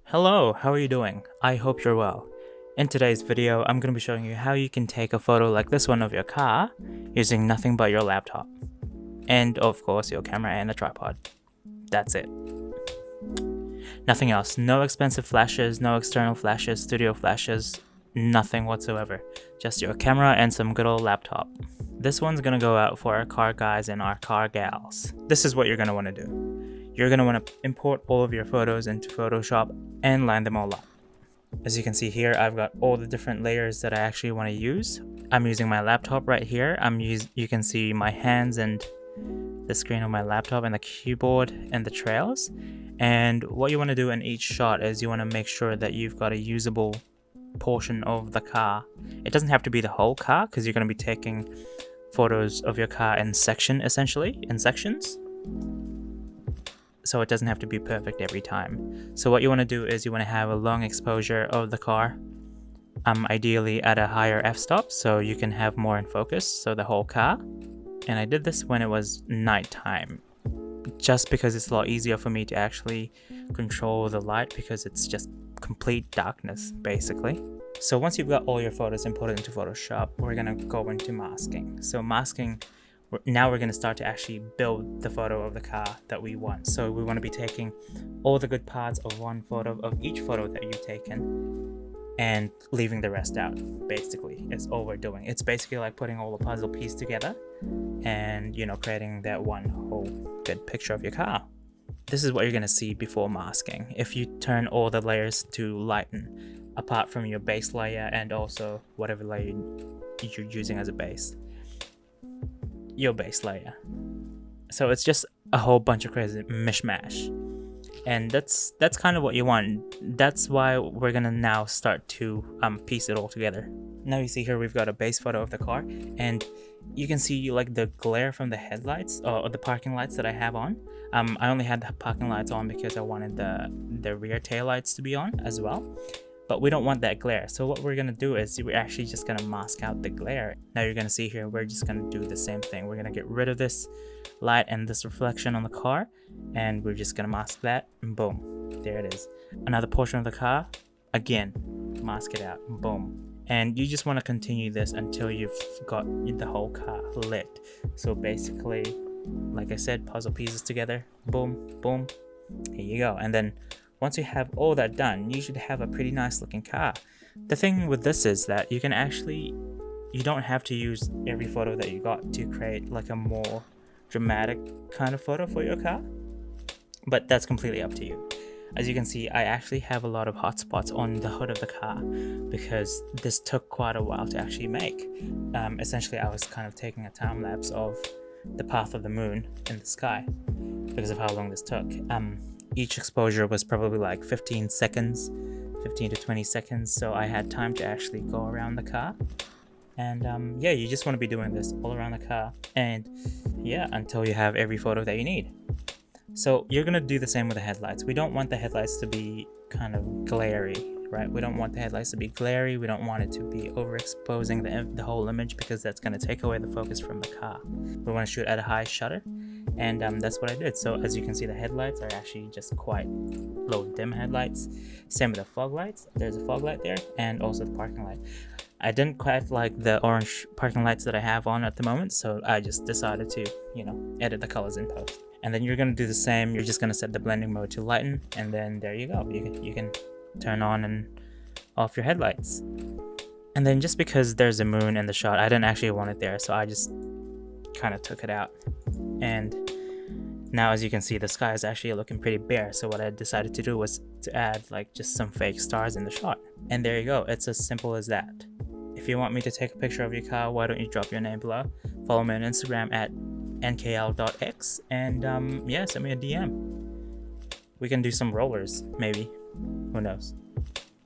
Hello, how are you doing? I hope you're well. In today's video, I'm going to be showing you how you can take a photo like this one of your car using nothing but your laptop. And of course your camera and a tripod. That's it. Nothing else. No expensive flashes, no external flashes, studio flashes, nothing whatsoever. Just your camera and some good old laptop. This one's going to go out for our car guys and our car gals. This is what you're going to want to do. You're going to want to import all of your photos into Photoshop and line them all up. As you can see here, I've got all the different layers that I actually want to use. I'm using my laptop right here. You can see my hands and the screen of my laptop and the keyboard and the trails. And what you want to do in each shot is you want to make sure that you've got a usable portion of the car. It doesn't have to be the whole car because you're going to be taking photos of your car in sections. So it doesn't have to be perfect every time. So what you want to do is you want to have a long exposure of the car, ideally at a higher f-stop so you can have more in focus, so the whole car. And I did this when it was nighttime, just because it's a lot easier for me to actually control the light because it's just complete darkness basically. So once you've got all your photos imported into Photoshop, we're gonna go into masking. So masking, now we're going to start to actually build the photo of the car that we want. So we want to be taking all the good parts of one photo, of each photo that you've taken, and leaving the rest out, basically, is all we're doing. It's basically like putting all the puzzle pieces together and, creating that one whole good picture of your car. This is what you're going to see before masking. If you turn all the layers to lighten, apart from your base layer and also whatever layer you're using as a base. Your base layer. So it's just a whole bunch of crazy mishmash, and that's kind of what you want. That's why we're gonna now start to piece it all together. Now you see here we've got a base photo of the car, and you can see like the glare from the headlights or the parking lights that I have on. I only had the parking lights on because I wanted the rear tail lights to be on as well. But we don't want that glare. So what we're going to do is we're actually just going to mask out the glare. Now you're going to see here, we're just going to do the same thing. We're going to get rid of this light and this reflection on the car. And we're just going to mask that. And boom, there it is. Another portion of the car, again, mask it out. Boom. And you just want to continue this until you've got the whole car lit. So basically, like I said, puzzle pieces together. Boom, boom. Here you go. And then once you have all that done, you should have a pretty nice looking car. The thing with this is that you don't have to use every photo that you got to create like a more dramatic kind of photo for your car, but that's completely up to you. As you can see, I actually have a lot of hotspots on the hood of the car because this took quite a while to actually make. Essentially, I was kind of taking a time lapse of the path of the moon in the sky because of how long this took. Each exposure was probably like 15 to 20 seconds, so I had time to actually go around the car. And yeah, you just want to be doing this all around the car, and yeah, until you have every photo that you need. So you're gonna do the same with the headlights. We don't want the headlights to be kind of glary, right? We don't want the headlights to be glary. We don't want it to be overexposing the whole image because that's gonna take away the focus from the car. We want to shoot at a high shutter. And that's what I did. So as you can see, the headlights are actually just quite low dim headlights. Same with the fog lights. There's a fog light there, and also the parking light. I didn't quite like the orange parking lights that I have on at the moment, so I just decided to, edit the colors in post. And then you're gonna do the same. You're just gonna set the blending mode to lighten, and then there you go. You can turn on and off your headlights. And then just because there's a moon in the shot, I didn't actually want it there, so I just kind of took it out. And now as you can see, the sky is actually looking pretty bare, so what I decided to do was to add like just some fake stars in the shot. And there you go, it's as simple as that. If you want me to take a picture of your car, why don't you drop your name below, follow me on Instagram at nkl.x, and yeah, send me a DM. We can do some rollers, maybe, who knows.